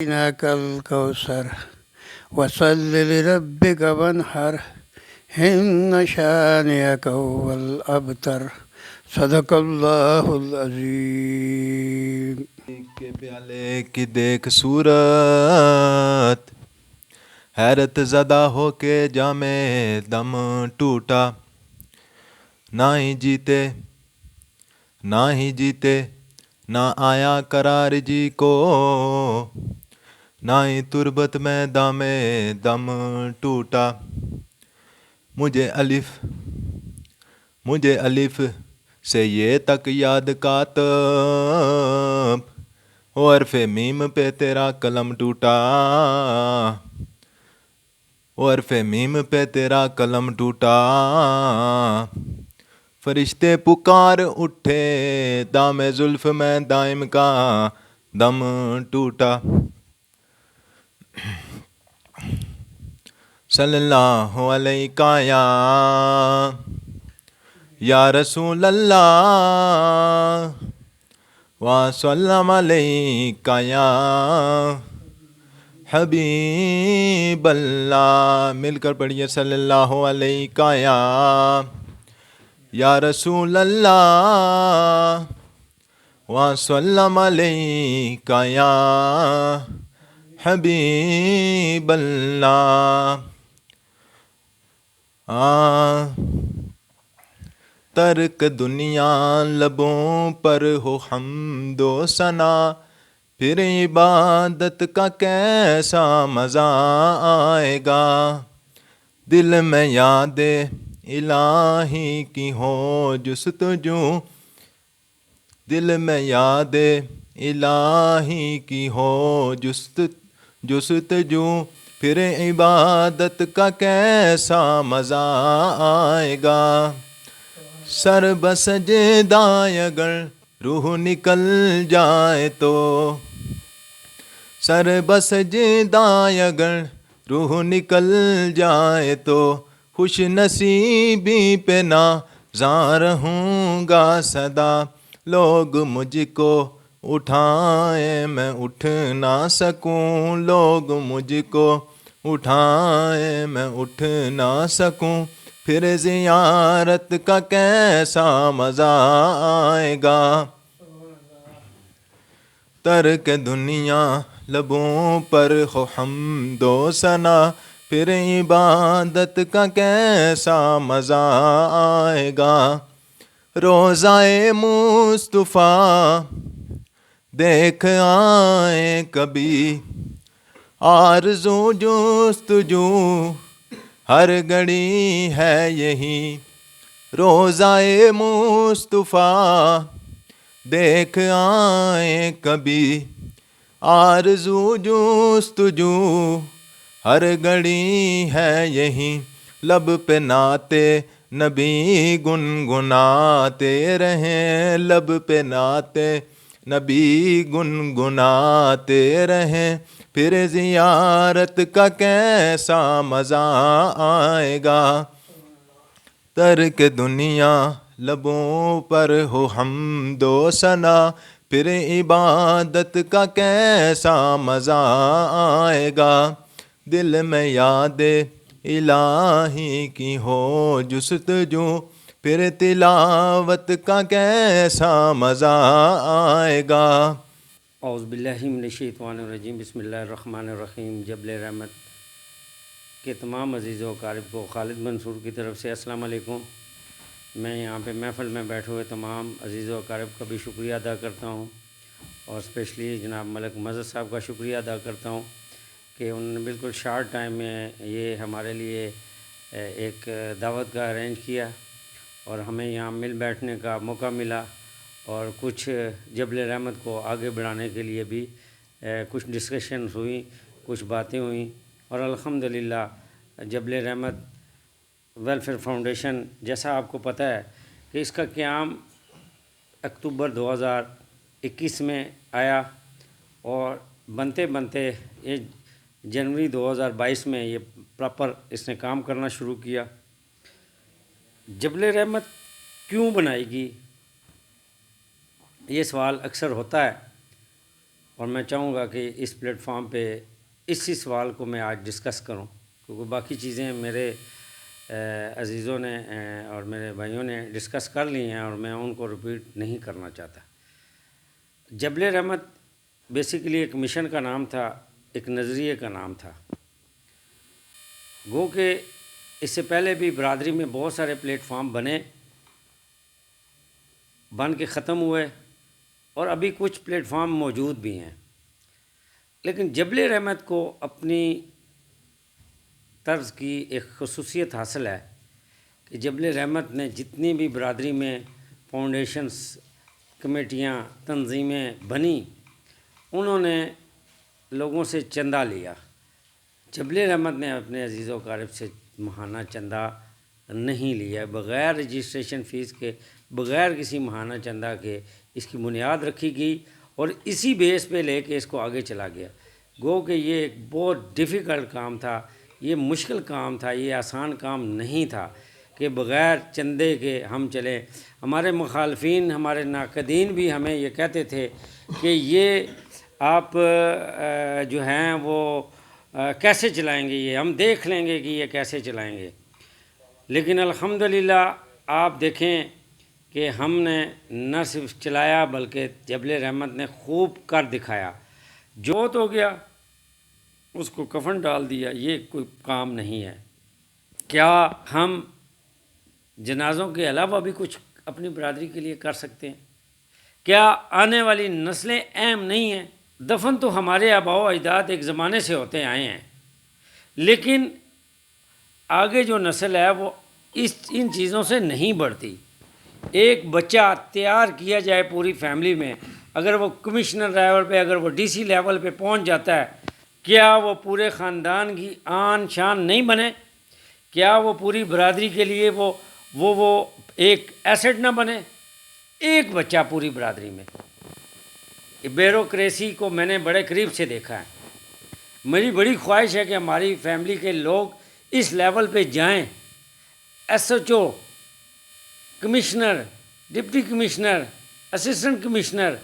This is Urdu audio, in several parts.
إنك الكوثر وصل لربك وانحر إن شانئك هو الأبتر صدق اللہ العظیم. کے پیالے کی دیکھ صورت، حیرت زدہ ہو کے جام دم ٹوٹا. نہ ہی جیتے نہ آیا قرار جی کو، نہ ہی تربت میں دام دم ٹوٹا. مجھے الف سے یہ تک یاد کاتب، حرف میم پہ تیرا قلم ٹوٹا. حرف میم پہ تیرا قلم ٹوٹا. فرشتے پکار اٹھے، دام زلف میں دائم کا دم ٹوٹا. صلی اللہ علیہ یا رسول اللہ، وسلم علیک یا حبیب اللہ. مل کر پڑھیے صلی اللہ علیہ یا رسول اللہ، وسلم علیک یا حبیب اللہ. ترک دنیا لبوں پر ہو حمد و ثنا، پھر عبادت کا کیسا مزہ آئے گا. دل میں یاد الہی کی ہو جستجو، دل میں یاد الہی کی ہو جستجو، پھر عبادت کا کیسا مزہ آئے گا. سر بسجدہ اگر روح نکل جائے تو، سر بسجدہ اگر روح نکل جائے تو، خوش نصیبی پہ ناظر ہوں گا سدا. لوگ مجھ کو اٹھائیں میں اٹھ نہ سکوں، لوگ مجھ کو اٹھائیں میں اٹھ نہ سکوں، پھر زیارت کا کیسا مزہ آئے گا. ترک دنیا لبوں پر ہو حمد و ثنا، پھر عبادت کا کیسا مزہ آئے گا. روضۂ مصطفیٰ دیکھ آئیں کبھی، آرزو جستجو ہر گھڑی ہے یہی. روضۂ مصطفیٰ دیکھ آئیں کبھی، آرزو جستجو ہر گھڑی ہے یہی. لب پہ نعت نبی گنگناتے رہیں، لب پہ نعت نبی گنگناتے رہیں، پھر زیارت کا کیسا مزہ آئے گا. ترک دنیا لبوں پر ہو حمد و ثنا، پھر عبادت کا کیسا مزہ آئے گا. دل میں یاد الہی کی ہو جستجو، پھر تلاوت کا کیسا مزہ آئے گا. اعوذ باللہ من الشیطان الرجیم. بسم اللہ الرحمن الرحیم. جبل رحمت کے تمام عزیز و اقارب کو خالد منصور کی طرف سے السلام علیکم. میں یہاں پہ محفل میں بیٹھے ہوئے تمام عزیز و اقارب کا بھی شکریہ ادا کرتا ہوں، اور اسپیشلی جناب ملک مظہر صاحب کا شکریہ ادا کرتا ہوں کہ انہوں نے بالکل شارٹ ٹائم میں یہ ہمارے لیے ایک دعوت کا ارینج کیا، اور ہمیں یہاں مل بیٹھنے کا موقع ملا، اور کچھ جبل رحمت کو آگے بڑھانے کے لیے بھی کچھ ڈسکشنز ہوئیں، کچھ باتیں ہوئیں. اور الحمدللہ جبل رحمت ویلفیئر فاؤنڈیشن، جیسا آپ کو پتہ ہے کہ اس کا قیام اکتوبر 2021 میں آیا، اور بنتے بنتے یہ جنوری 2022 میں یہ پراپر اس نے کام کرنا شروع کیا. جبل رحمت کیوں بنائی گئی، یہ سوال اکثر ہوتا ہے. اور میں چاہوں گا کہ اس پلیٹ فارم پہ اسی سوال کو میں آج ڈسکس کروں، کیونکہ باقی چیزیں میرے عزیزوں نے اور میرے بھائیوں نے ڈسکس کر لی ہیں اور میں ان کو ریپیٹ نہیں کرنا چاہتا۔ جبل رحمت بیسیکلی ایک مشن کا نام تھا، ایک نظریے کا نام تھا۔ گو کہ اس سے پہلے بھی برادری میں بہت سارے پلیٹ فارم بن کے ختم ہوئے، اور ابھی کچھ پلیٹ فارم موجود بھی ہیں، لیکن جبل رحمت کو اپنی طرز کی ایک خصوصیت حاصل ہے کہ جبل رحمت نے جتنی بھی برادری میں فاؤنڈیشنز، کمیٹیاں، تنظیمیں بنی، انہوں نے لوگوں سے چندہ لیا۔ جبل رحمت نے اپنے عزیز و اقارب سے ماہانہ چندہ نہیں لیا، بغیر رجسٹریشن فیس کے، بغیر کسی ماہانہ چندہ کے اس کی بنیاد رکھی گئی، اور اسی بیس پہ لے کے اس کو آگے چلا گیا۔ گو کہ یہ ایک بہت ڈیفیکلٹ کام تھا، یہ مشکل کام تھا، یہ آسان کام نہیں تھا کہ بغیر چندے کے ہم چلیں۔ ہمارے مخالفین، ہمارے ناقدین بھی ہمیں یہ کہتے تھے کہ یہ آپ جو ہیں وہ کیسے چلائیں گے، یہ ہم دیکھ لیں گے کہ یہ کیسے چلائیں گے۔ لیکن الحمدللہ آپ دیکھیں کہ ہم نے نہ صرف چلایا بلکہ جبل رحمت نے خوب کر دکھایا۔ جو تو گیا اس کو کفن ڈال دیا، یہ کوئی کام نہیں ہے۔ کیا ہم جنازوں کے علاوہ بھی کچھ اپنی برادری کے لیے کر سکتے ہیں؟ کیا آنے والی نسلیں اہم نہیں ہیں؟ دفن تو ہمارے آباء و اجداد ایک زمانے سے ہوتے آئے ہیں، لیکن آگے جو نسل ہے وہ ان چیزوں سے نہیں بڑھتی۔ ایک بچہ تیار کیا جائے پوری فیملی میں، اگر وہ کمشنر لیول پہ، اگر وہ ڈی سی لیول پہ پہنچ جاتا ہے، کیا وہ پورے خاندان کی آن شان نہیں بنے؟ کیا وہ پوری برادری کے لیے وہ ایک ایسٹ نہ بنے؟ ایک بچہ پوری برادری میں، بیوروکریسی کو میں نے بڑے قریب سے دیکھا ہے۔ میری بڑی خواہش ہے کہ ہماری فیملی کے لوگ اس لیول پہ جائیں، S H O, commissioner, deputy commissioner, assistant commissioner,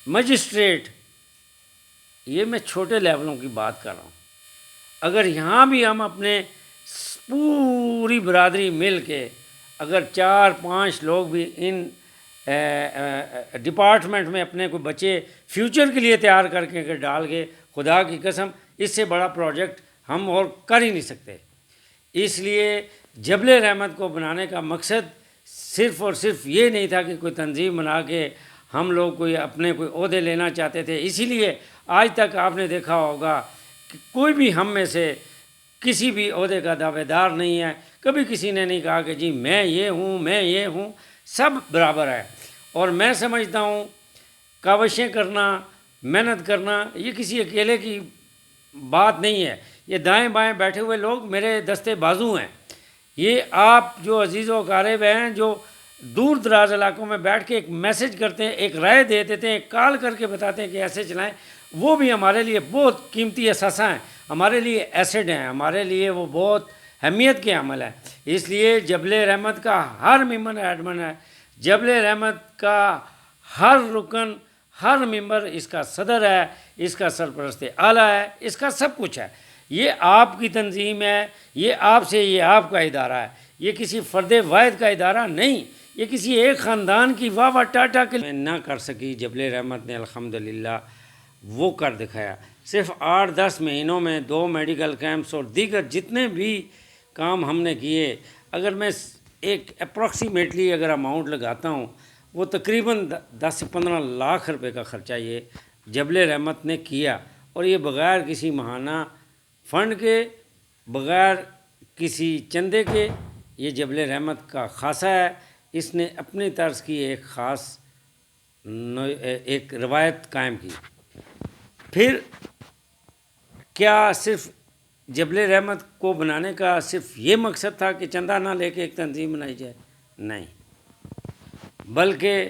magistrate, یہ میں چھوٹے لیولوں کی بات کر رہا ہوں۔ اگر یہاں بھی ہم اپنے پوری برادری مل کے اگر 4-5 لوگ بھی ان ڈپارٹمنٹ میں اپنے کوئی بچے فیوچر کے لیے تیار کر کے اگر ڈال کے، خدا کی قسم اس سے بڑا پروجیکٹ ہم اور کر ہی نہیں سکتے۔ اس لیے جبل رحمت کو بنانے کا مقصد صرف اور صرف یہ نہیں تھا کہ کوئی تنظیم بنا کے ہم لوگ کوئی اپنے کوئی عہدے لینا چاہتے تھے۔ اسی لیے آج تک آپ نے دیکھا ہوگا کہ کوئی بھی ہم میں سے کسی بھی عہدے کا دعوے دار نہیں ہے۔ کبھی کسی نے نہیں کہا کہ جی میں یہ ہوں، میں یہ ہوں، سب برابر ہے۔ اور میں سمجھتا ہوں کاوشیں کرنا، محنت کرنا یہ کسی اکیلے کی بات نہیں ہے۔ یہ دائیں بائیں بیٹھے ہوئے لوگ میرے دستے بازو ہیں۔ یہ آپ جو عزیز و اقارب ہیں، جو دور دراز علاقوں میں بیٹھ کے ایک میسج کرتے ہیں، ایک رائے دے دیتے ہیں، ایک کال کر کے بتاتے ہیں کہ ایسے چلائیں، وہ بھی ہمارے لیے بہت قیمتی اثاثہ ہیں، ہمارے لیے ایسڈ ہیں، ہمارے لیے وہ بہت اہمیت کے عمل ہے۔ اس لیے جبل رحمت کا ہر ممبر ایڈمن ہے، جبل رحمت کا ہر رکن، ہر ممبر اس کا صدر ہے، اس کا سرپرست اعلیٰ ہے، اس کا سب کچھ ہے۔ یہ آپ کی تنظیم ہے، یہ آپ کا ادارہ ہے، یہ کسی فرد واحد کا ادارہ نہیں، یہ کسی ایک خاندان کی واہ واہ ٹاٹا کے لیے نہ کر سکی۔ جبل رحمت نے الحمدللہ وہ کر دکھایا۔ صرف 8-10 مہینوں میں 2 میڈیکل کیمپس اور دیگر جتنے بھی کام ہم نے کیے، اگر میں ایک اپروکسیمیٹلی اگر اماؤنٹ لگاتا ہوں، وہ تقریباً 10 سے 15 لاکھ روپے کا خرچہ یہ جبل رحمت نے کیا، اور یہ بغیر کسی ماہانہ فنڈ کے، بغیر کسی چندے کے، یہ جبل رحمت کا خاصہ ہے۔ اس نے اپنی طرز کی ایک خاص ایک روایت قائم کی۔ پھر کیا صرف جبل رحمت کو بنانے کا صرف یہ مقصد تھا کہ چندہ نہ لے کے ایک تنظیم بنائی جائے؟ نہیں، بلکہ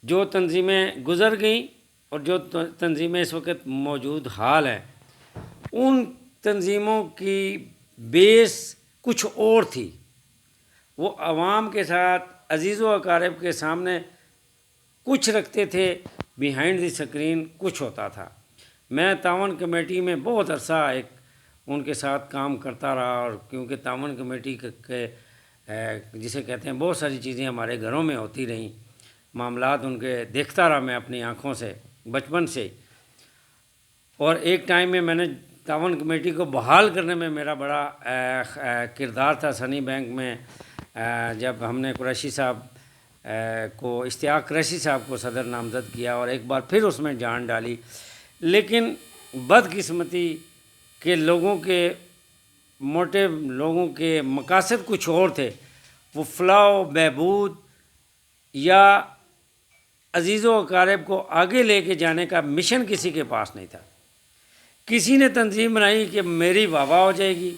جو تنظیمیں گزر گئیں اور جو تنظیمیں اس وقت موجود حال ہیں، ان تنظیموں کی بیس کچھ اور تھی۔ وہ عوام کے ساتھ، عزیز و اقارب کے سامنے کچھ رکھتے تھے، بیہائنڈ دی سکرین کچھ ہوتا تھا۔ میں تعاون کمیٹی میں بہت عرصہ ان کے ساتھ کام کرتا رہا، اور کیونکہ تعاون کمیٹی کے جسے کہتے ہیں بہت ساری چیزیں ہمارے گھروں میں ہوتی رہیں، معاملات ان کے دیکھتا رہا میں اپنی آنکھوں سے بچپن سے۔ اور ایک ٹائم میں نے تعاون کمیٹی کو بحال کرنے میں میرا بڑا کردار تھا۔ سنی بینک میں جب ہم نے قریشی صاحب کو اشتیاق قریشی صاحب کو صدر نامزد کیا اور ایک بار پھر اس میں جان ڈالی، لیکن بدقسمتی کہ لوگوں کے موٹیو، لوگوں کے مقاصد کچھ اور تھے۔ وہ فلاح و بہبود یا عزیز و اقارب کو آگے لے کے جانے کا مشن کسی کے پاس نہیں تھا۔ کسی نے تنظیم بنائی کہ میری واہ ہو جائے گی،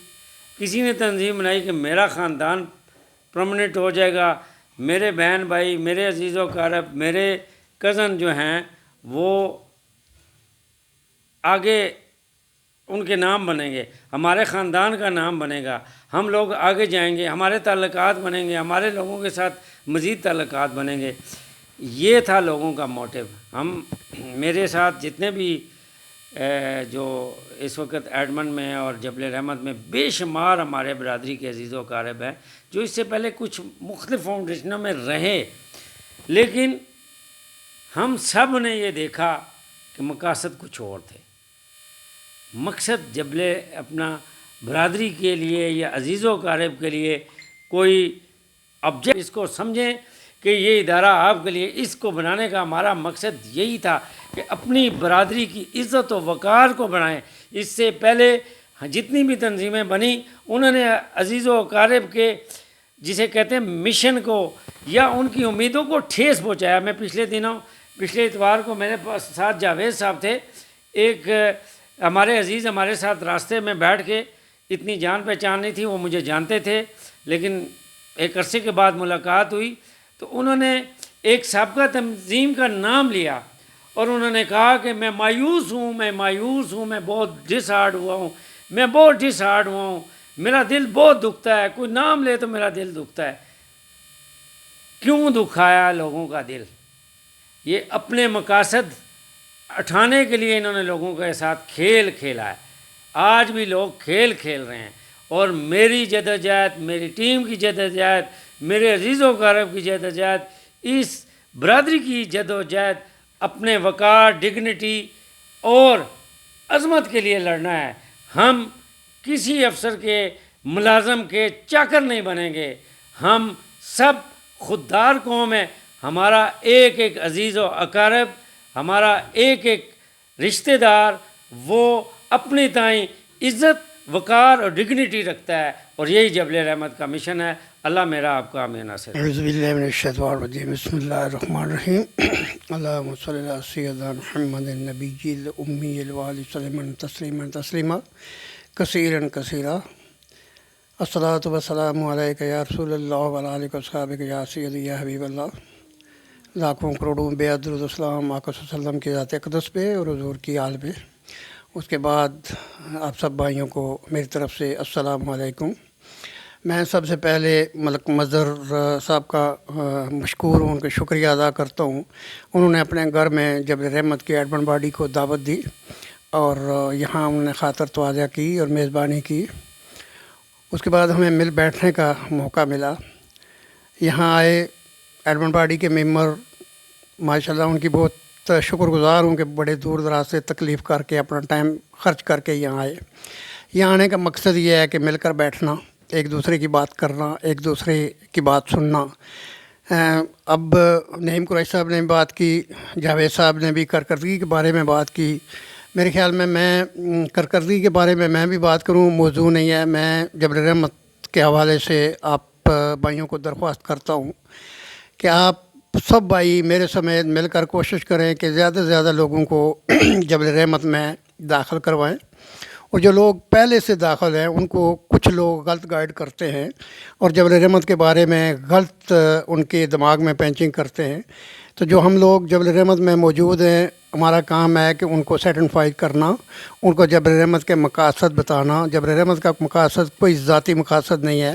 کسی نے تنظیم بنائی کہ میرا خاندان پرمنٹ ہو جائے گا، میرے بہن بھائی، میرے عزیز و اقارب، میرے کزن جو ہیں وہ آگے ان کے نام بنیں گے، ہمارے خاندان کا نام بنے گا، ہم لوگ آگے جائیں گے، ہمارے تعلقات بنیں گے، ہمارے لوگوں کے ساتھ مزید تعلقات بنیں گے۔ یہ تھا لوگوں کا موٹیو۔ میرے ساتھ جتنے بھی جو اس وقت ایڈمنڈ میں اور جبل رحمت میں بے شمار ہمارے برادری کے عزیز و اقارب ہیں جو اس سے پہلے کچھ مختلف فاؤنڈیشنوں میں رہے، لیکن ہم سب نے یہ دیکھا کہ مقاصد کچھ اور تھے۔ مقصد جبل اپنا برادری کے لیے یا عزیز و اقارب کے لیے کوئی آبجیکٹ اس کو سمجھیں کہ یہ ادارہ آپ کے لیے، اس کو بنانے کا ہمارا مقصد یہی تھا کہ اپنی برادری کی عزت و وقار کو بڑھائیں۔ اس سے پہلے جتنی بھی تنظیمیں بنی انہوں نے عزیز و اقارب کے جسے کہتے ہیں مشن کو یا ان کی امیدوں کو ٹھیس پہنچایا۔ میں پچھلے اتوار کو میرے پاس ساتھ جاوید صاحب تھے، ایک ہمارے عزیز ہمارے ساتھ راستے میں بیٹھ کے، اتنی جان پہچان نہیں تھی، وہ مجھے جانتے تھے لیکن ایک عرصے کے بعد ملاقات ہوئی تو انہوں نے ایک سابقہ تنظیم کا نام لیا اور انہوں نے کہا کہ میں مایوس ہوں، میں بہت ڈس ہارڈ ہوا ہوں، میرا دل بہت دکھتا ہے، کوئی نام لے تو میرا دل دکھتا ہے۔ کیوں دکھایا لوگوں کا دل؟ یہ اپنے مقاصد اٹھانے کے لیے انہوں نے لوگوں کے ساتھ کھیل کھیلا ہے۔ آج بھی لوگ کھیل کھیل رہے ہیں، اور میری جدوجہد، میری ٹیم کی جدوجہد، میرے عزیز و اقارب کی جدوجہد، اس برادری کی جدوجہد اپنے وقار، ڈگنیٹی اور عظمت کے لیے لڑنا ہے۔ ہم کسی افسر کے، ملازم کے چاکر نہیں بنیں گے۔ ہم سب خوددار قوم ہیں۔ ہمارا ایک ایک عزیز و اقارب، ہمارا ایک ایک رشتہ دار وہ اپنی تائیں عزت، وقار اور ڈگنیٹی رکھتا ہے، اور یہی جبل رحمت کا مشن ہے۔ اللہ میرا آپ کا آمین ناصر۔ اعوذ باللہ من الشیطان الرجیم، بسم اللہ الرحمن الرحیم۔ اللہم صلی علی سیدنا محمد النبی الامی الوالد سلم تسلیما تسلیما کثیرا کثیرا۔ الصلاۃ والسلام علیک یا رسول اللہ وعلی آلک واصحابک یا سیدی یا حبیب اللہ۔ لاکھوں کروڑوں بے درود السلام آقا صلی اللہ علیہ وسلم کی ذات اقدس پہ اور حضور کی آل پہ۔ اس کے بعد آپ سب بھائیوں کو میری طرف سے السلام علیکم۔ میں سب سے پہلے ملک مظہر صاحب کا مشکور ہوں، ان کا شکریہ ادا کرتا ہوں۔ انہوں نے اپنے گھر میں جبل رحمت کی ایڈمنڈ باڈی کو دعوت دی اور یہاں انہوں نے خاطر تواضع کی اور میزبانی کی۔ اس کے بعد ہمیں مل بیٹھنے کا موقع ملا۔ یہاں آئے ایڈمنڈ باڈی کے ممبر، ماشاءاللہ ان کی بہت شکر گزار ہوں کہ بڑے دور دراز سے تکلیف کر کے اپنا ٹائم خرچ کر کے یہاں آئے۔ یہاں آنے کا مقصد یہ ہے کہ مل کر بیٹھنا، ایک دوسرے کی بات کرنا، ایک دوسرے کی بات سننا۔ اب نعیم قریشی صاحب نے بات کی، جاوید صاحب نے بھی کارکردگی کے بارے میں بات کی۔ میرے خیال میں کارکردگی کے بارے میں بھی بات کروں، موضوع نہیں ہے۔ میں جبل رحمت کے حوالے سے آپ بھائیوں کو درخواست کرتا ہوں کہ آپ سب بھائی میرے سمیت مل کر کوشش کریں کہ زیادہ سے زیادہ لوگوں کو جبل رحمت میں داخل کروائیں، اور جو لوگ پہلے سے داخل ہیں ان کو کچھ لوگ غلط گائیڈ کرتے ہیں اور جبل رحمت کے بارے میں غلط ان کے دماغ میں پینچنگ کرتے ہیں۔ تو جو ہم لوگ جبل رحمت میں موجود ہیں، ہمارا کام ہے کہ ان کو سیٹنفائی کرنا، ان کو جبل رحمت کے مقاصد بتانا۔ جبل رحمت کا مقاصد کوئی ذاتی مقاصد نہیں ہے،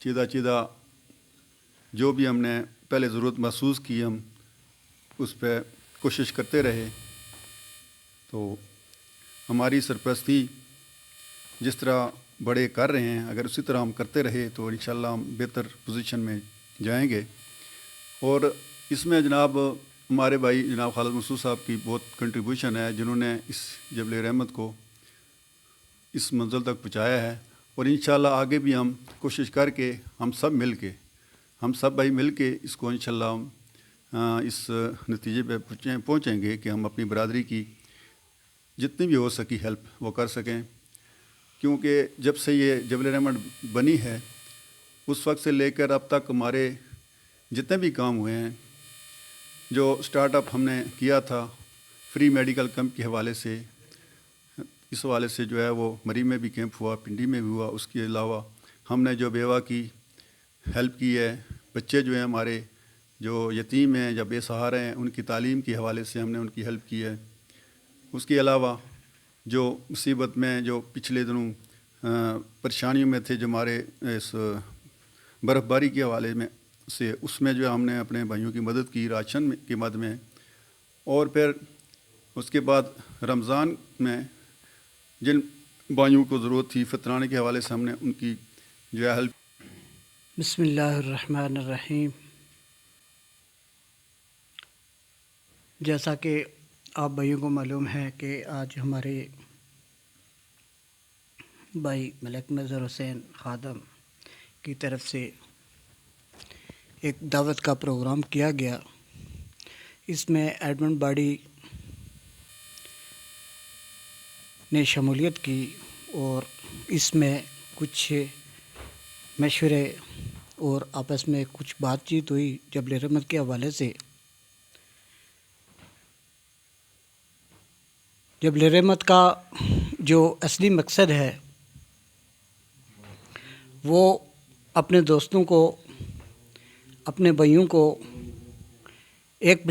چیدہ جو بھی ہم نے پہلے ضرورت محسوس کی ہم اس پہ کوشش کرتے رہے. تو ہماری سرپرستی جس طرح بڑے کر رہے ہیں اگر اسی طرح ہم کرتے رہے تو انشاءاللہ ہم بہتر پوزیشن میں جائیں گے. اور اس میں جناب ہمارے بھائی جناب خالد منصور صاحب کی بہت کنٹریبیوشن ہے جنہوں نے اس جبل رحمت کو اس منزل تک پہنچایا ہے. اور انشاءاللہ آگے بھی ہم کوشش کر کے ہم سب بھائی مل کے اس کو انشاءاللہ ہم اس نتیجے پہ پہنچیں گے کہ ہم اپنی برادری کی جتنی بھی ہو سکی ہیلپ وہ کر سکیں. کیونکہ جب سے یہ جبل رحمت بنی ہے اس وقت سے لے کر اب تک ہمارے جتنے بھی کام ہوئے ہیں، جو سٹارٹ اپ ہم نے کیا تھا فری میڈیکل کیمپ کے حوالے سے، اس حوالے سے جو ہے وہ مری میں بھی کیمپ ہوا، پنڈی میں بھی ہوا. اس کے علاوہ ہم نے جو بیوہ کی ہیلپ کی ہے، بچے جو ہیں ہمارے جو یتیم ہیں یا بے سہارا ہیں ان کی تعلیم کے حوالے سے ہم نے ان کی ہیلپ کی ہے. اس کے علاوہ جو مصیبت میں جو پچھلے دنوں پریشانیوں میں تھے جو ہمارے اس برف باری کے حوالے میں سے، اس میں جو ہم نے اپنے بھائیوں کی مدد کی راشن کی مد میں. اور پھر اس کے بعد رمضان میں جن بھائیوں کو ضرورت تھی فطرانے کے حوالے سے ہم نے ان کی جو ہے ہیلپ. بسم اللہ الرحمن الرحیم. جیسا کہ آپ بھائیوں کو معلوم ہے کہ آج ہمارے بھائی ملک مظہر حسین خادم کی طرف سے ایک دعوت کا پروگرام کیا گیا. اس میں ایڈمن باڈی نے شمولیت کی اور اس میں کچھ مشورے اور آپس میں کچھ بات چیت ہوئی جبل رحمت کے حوالے سے. جبل رحمت کا جو اصلی مقصد ہے وہ اپنے دوستوں کو، اپنے بھائیوں کو ایک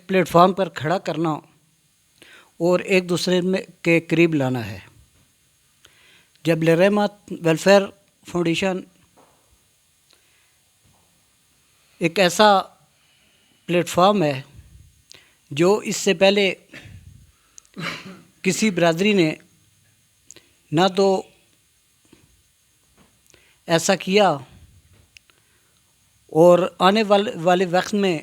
پلیٹ فارم پر کھڑا کرنا اور ایک دوسرے کے قریب لانا ہے. جبل رحمت ویلفیئر فاؤنڈیشن ایک ایسا پلیٹ فارم ہے جو اس سے پہلے کسی برادری نے نہ تو ایسا کیا اور آنے والے وقت میں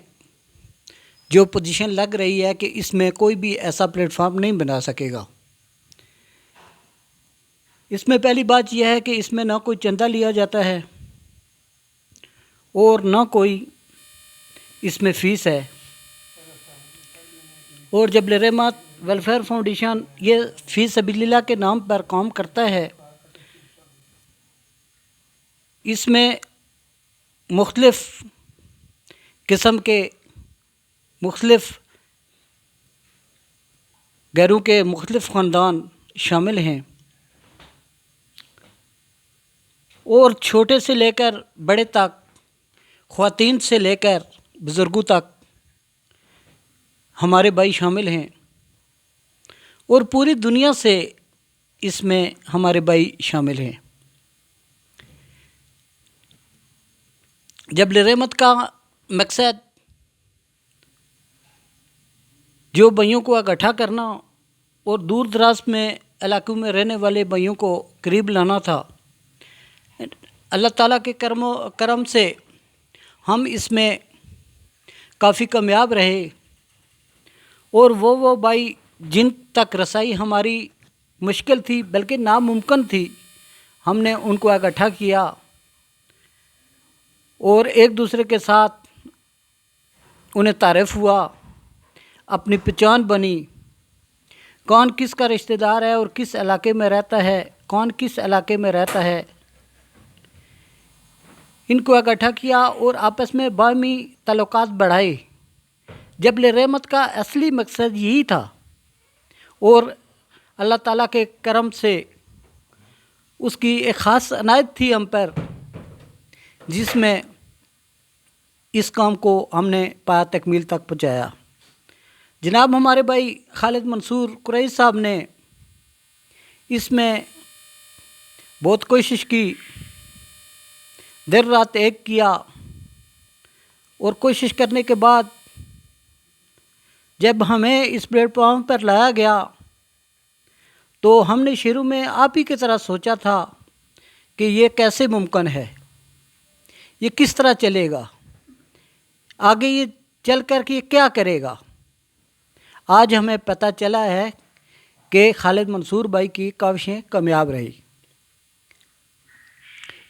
جو پوزیشن لگ رہی ہے کہ اس میں کوئی بھی ایسا پلیٹ فارم نہیں بنا سکے گا. اس میں پہلی بات یہ ہے کہ اس میں نہ کوئی چندہ لیا جاتا ہے اور نہ کوئی اس میں فیس ہے. اور جبل رحمت ویلفیئر فاؤنڈیشن یہ فی سبیل اللہ کے نام پر کام کرتا ہے. اس میں مختلف قسم کے مختلف غیروں کے مختلف خاندان شامل ہیں اور چھوٹے سے لے کر بڑے تک، خواتین سے لے کر بزرگوں تک ہمارے بھائی شامل ہیں اور پوری دنیا سے اس میں ہمارے بھائی شامل ہیں. جبل رحمت کا مقصد جو بھائیوں کو اکٹھا کرنا اور دور دراز میں علاقوں میں رہنے والے بھائیوں کو قریب لانا تھا. اللہ تعالیٰ کے کرم سے ہم اس میں کافی کامیاب رہے اور وہ بھائی جن تک رسائی ہماری مشکل تھی بلکہ ناممکن تھی، ہم نے ان کو اکٹھا کیا اور ایک دوسرے کے ساتھ انہیں تعارف ہوا، اپنی پہچان بنی، کون کس کا رشتہ دار ہے اور کس علاقے میں رہتا ہے، کون کس علاقے میں رہتا ہے. ان کو اکٹھا کیا اور آپس میں باہمی تعلقات بڑھائے. جبل رحمت کا اصلی مقصد یہی تھا اور اللہ تعالیٰ کے کرم سے اس کی ایک خاص عنایت تھی ہم پر، جس میں اس کام کو ہم نے پایا تکمیل تک پہنچایا. جناب ہمارے بھائی خالد منصور قریشی صاحب نے اس میں بہت کوشش کی دیر رات ایک کیا، اور کوشش کرنے کے بعد جب ہمیں اس پلیٹ فارم پر لایا گیا تو ہم نے شروع میں آپ ہی کی طرح سوچا تھا کہ یہ کیسے ممکن ہے، یہ کس طرح چلے گا، آگے یہ چل کر کے یہ کیا کرے گا۔ آج ہمیں پتہ چلا ہے کہ خالد منصور بھائی کی کاوشیں کامیاب رہی۔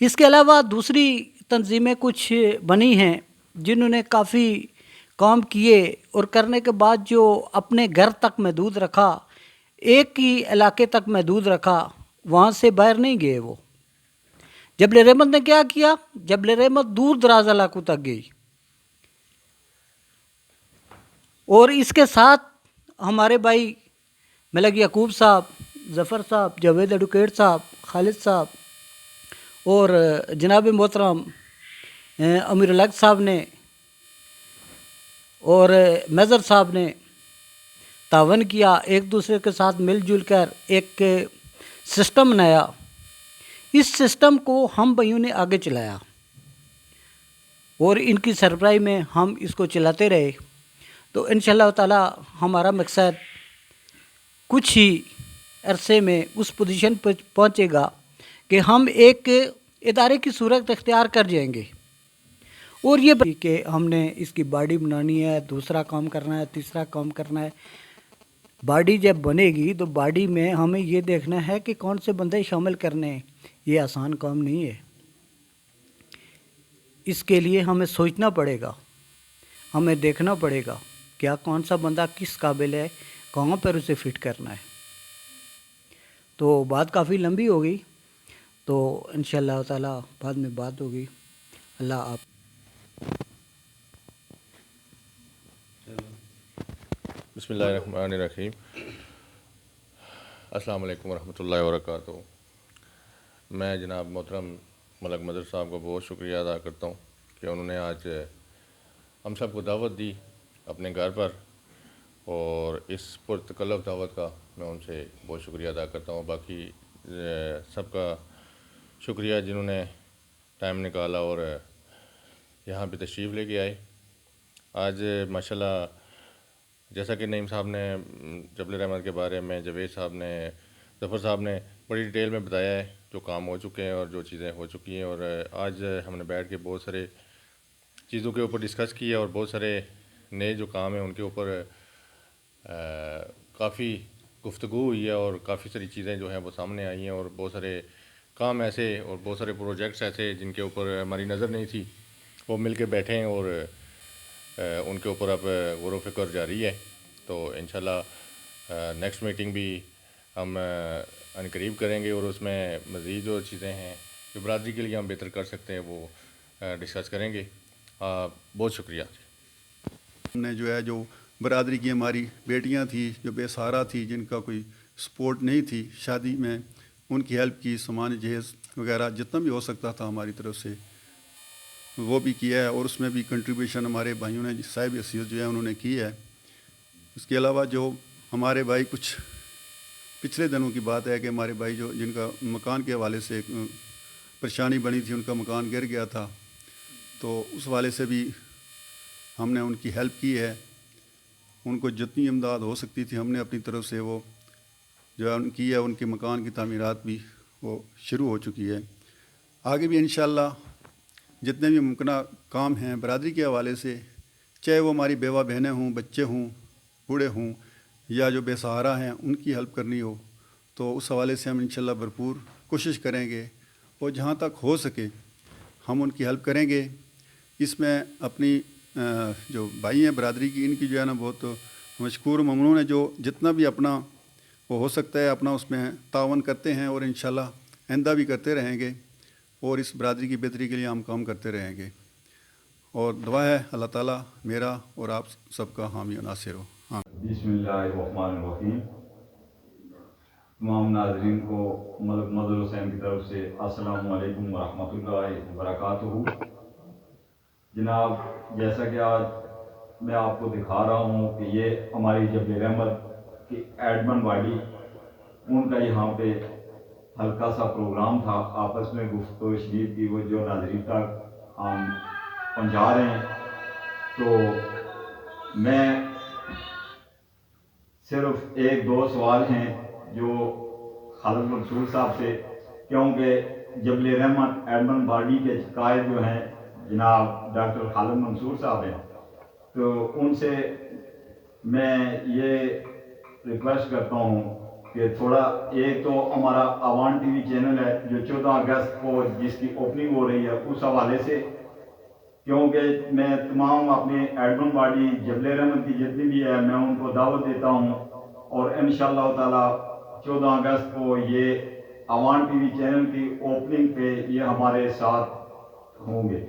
اس کے علاوہ دوسری تنظیمیں کچھ بنی ہیں جنہوں نے کافی کام کیے، اور کرنے کے بعد جو اپنے گھر تک محدود رکھا، ایک ہی علاقے تک محدود رکھا، وہاں سے باہر نہیں گئے۔ وہ جبل رحمت نے کیا کیا؟ جبل رحمت دور دراز علاقوں تک گئی، اور اس کے ساتھ ہمارے بھائی ملک یعقوب صاحب، ظفر صاحب، جاوید ایڈوکیٹ صاحب، خالد صاحب اور جناب محترم امیر الحق صاحب نے اور میزر صاحب نے تعاون کیا، ایک دوسرے کے ساتھ مل جل کر ایک سسٹم بنایا۔ اس سسٹم کو ہم بھائیوں نے آگے چلایا، اور ان کی سربراہی میں ہم اس کو چلاتے رہے، تو انشاءاللہ تعالی ہمارا مقصد کچھ ہی عرصے میں اس پوزیشن پر پہنچے گا کہ ہم ایک ادارے کی صورت اختیار کر جائیں گے، اور یہ کہ ہم نے اس کی باڈی بنانی ہے، دوسرا کام کرنا ہے، تیسرا کام کرنا ہے۔ باڈی جب بنے گی تو باڈی میں ہمیں یہ دیکھنا ہے کہ کون سے بندے شامل کرنے ہیں۔ یہ آسان کام نہیں ہے، اس کے لیے ہمیں سوچنا پڑے گا، ہمیں دیکھنا پڑے گا کیا کون سا بندہ کس قابل ہے، کہاں پر اسے فٹ کرنا ہے۔ تو بات کافی لمبی ہو گئی، تو انشاءاللہ تعالی بعد میں بات ہوگی۔ اللہ آپ بسم اللہ الرحمن الرحیم۔ السلام علیکم ورحمۃ اللہ وبرکاتہ۔ میں جناب محترم ملک مظہر صاحب کو بہت شکریہ ادا کرتا ہوں کہ انہوں نے آج ہم سب کو دعوت دی اپنے گھر پر، اور اس پرتکلف دعوت کا میں ان سے بہت شکریہ ادا کرتا ہوں۔ باقی سب کا شکریہ جنہوں نے ٹائم نکالا اور یہاں پہ تشریف لے کے آئے۔ آج ماشاءاللہ جیسا کہ نعیم صاحب نے جبل رحمت کے بارے میں، جاوید صاحب نے، ظفر صاحب نے بڑی ڈیٹیل میں بتایا ہے جو کام ہو چکے ہیں اور جو چیزیں ہو چکی ہیں، اور آج ہم نے بیٹھ کے بہت سارے چیزوں کے اوپر ڈسکس کیا، اور بہت سارے نئے جو کام ہیں ان کے اوپر کافی گفتگو ہوئی ہے، اور کافی ساری چیزیں جو ہیں وہ سامنے آئی ہیں، اور بہت سارے کام ایسے اور بہت سارے پروجیکٹس ایسے جن کے اوپر ہماری نظر نہیں تھی، وہ مل کے بیٹھے ہیں، اور ان کے اوپر اب غور و فکر جاری ہے۔ تو انشاءاللہ نیکسٹ میٹنگ بھی ہم عنقریب کریں گے، اور اس میں مزید جو چیزیں ہیں جو برادری کے لیے ہم بہتر کر سکتے ہیں وہ ڈسکس کریں گے۔ بہت شکریہ۔ ہم نے جو ہے جو برادری کی ہماری بیٹیاں تھیں جو بے سہارا تھی، جن کا کوئی سپورٹ نہیں تھی شادی میں، ان کی ہیلپ کی، سامان جہیز وغیرہ جتنا بھی ہو سکتا تھا ہماری طرف سے وہ بھی کیا ہے، اور اس میں بھی کنٹریبیوشن ہمارے بھائیوں نے، صاحب حیثیت جو ہے انہوں نے کی ہے۔ اس کے علاوہ جو ہمارے بھائی کچھ پچھلے دنوں کی بات ہے کہ ہمارے بھائی جو جن کا مکان کے حوالے سے ایک پریشانی بنی تھی، ان کا مکان گر گیا تھا، تو اس حوالے سے بھی ہم نے ان کی ہیلپ کی ہے۔ ان کو جتنی امداد ہو سکتی تھی ہم نے اپنی طرف سے وہ جو ہے ان کی ہے، ان کے مکان کی تعمیرات بھی وہ شروع ہو چکی ہے۔ آگے بھی انشاءاللہ جتنے بھی ممکنہ کام ہیں برادری کے حوالے سے، چاہے وہ ہماری بیوہ بہنیں ہوں، بچے ہوں، بوڑھے ہوں، یا جو بے سہارا ہیں ان کی ہیلپ کرنی ہو، تو اس حوالے سے ہم انشاءاللہ بھرپور کوشش کریں گے، اور جہاں تک ہو سکے ہم ان کی ہیلپ کریں گے۔ اس میں اپنی جو بھائی ہیں برادری کی، ان کی جو ہے نا بہت مشکور ممنون ہے، جو جتنا بھی اپنا وہ ہو سکتا ہے اپنا اس میں تعاون کرتے ہیں، اور انشاءاللہ آئندہ بھی کرتے رہیں گے، اور اس برادری کی بہتری کے لیے ہم کام کرتے رہیں گے۔ اور دعا ہے اللہ تعالیٰ میرا اور آپ سب کا حامی و ناصر ہو۔ ہاں بسم اللہ الرحمن الرحیم۔ تمام ناظرین کو ملک مظہر حسین کی طرف سے السلام علیکم ورحمۃ اللہ وبرکاتہ۔ جناب، جیسا کہ آج میں آپ کو دکھا رہا ہوں کہ یہ ہماری جبل رحمت کی ایڈمن باڈی، ان کا یہاں پہ ہلکا سا پروگرام تھا آپس میں گفتگو شریف کی، وہ جو ناظرین تک ہم پہنچا رہے ہیں. تو میں صرف ایک دو سوال ہیں جو خالد منصور صاحب سے، کیونکہ جبل رحمت ایڈمن باڈی کے قائد جو ہیں جناب ڈاکٹر خالد منصور صاحب ہیں، تو ان سے میں یہ ریکویسٹ کرتا ہوں کہ تھوڑا، ایک تو ہمارا آوان ٹی وی چینل ہے جو 14 اگست کو جس کی اوپننگ ہو رہی ہے، اس حوالے سے، کیونکہ میں تمام اپنے ایڈمن باڈی جبل رحمت کی جتنی بھی ہے میں ان کو دعوت دیتا ہوں، اور انشاءاللہ تعالی 14 اگست کو یہ آوان ٹی وی چینل کی اوپننگ پہ یہ ہمارے ساتھ ہوں گے.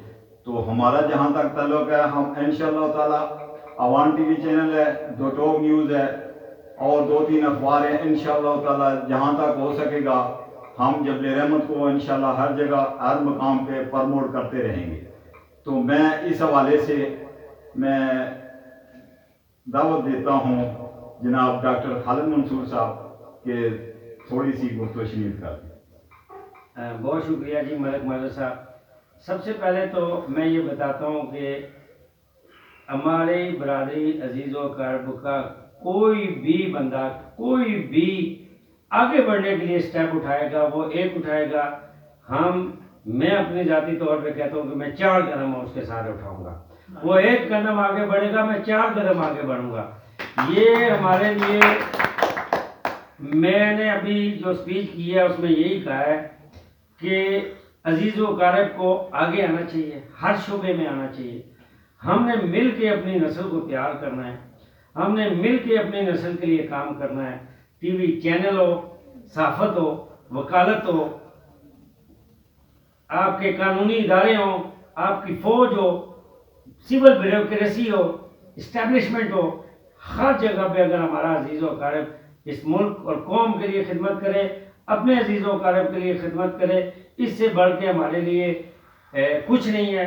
تو ہمارا جہاں تک تعلق ہے، ہم انشاءاللہ تعالی آوان ٹی وی چینل ہے، دو ٹاپ نیوز ہے، اور 2-3 اخبار ہیں، انشاءاللہ تعالی جہاں تک ہو سکے گا ہم جبل رحمت کو انشاءاللہ ہر جگہ ہر مقام پہ پروموٹ کرتے رہیں گے. تو میں اس حوالے سے میں دعوت دیتا ہوں جناب ڈاکٹر خالد منصور صاحب کہ تھوڑی سی گفتگو شنید کر دیں. بہت شکریہ جی ملک مدر صاحب. سب سے پہلے تو میں یہ بتاتا ہوں کہ ہماری برادری عزیز و اقارب کا کوئی بھی بندہ کوئی بھی آگے بڑھنے کے لیے سٹیپ اٹھائے گا، وہ ایک اٹھائے گا، میں اپنی ذاتی طور پہ کہتا ہوں کہ میں 4 قدم اس کے ساتھ اٹھاؤں گا. وہ 1 قدم آگے بڑھے گا، میں 4 قدم آگے بڑھوں گا. یہ ہمارے لیے، میں نے ابھی جو اسپیچ کی ہے اس میں یہی کہا ہے کہ عزیز و اقارب کو آگے آنا چاہیے، ہر شعبے میں آنا چاہیے. ہم نے مل کے اپنی نسل کو تیار کرنا ہے، ہم نے مل کے اپنی نسل کے لیے کام کرنا ہے. ٹی وی چینل ہو، صحافت ہو، وکالت ہو، آپ کے قانونی ادارے ہوں، آپ کی فوج ہو، سول بیوروکریسی ہو، اسٹیبلشمنٹ ہو، ہر جگہ پہ اگر ہمارا عزیز و اقارب اس ملک اور قوم کے لیے خدمت کرے، اپنے عزیز و اقارب کے لیے خدمت کرے، اس سے بڑھ کے ہمارے لیے کچھ نہیں ہے.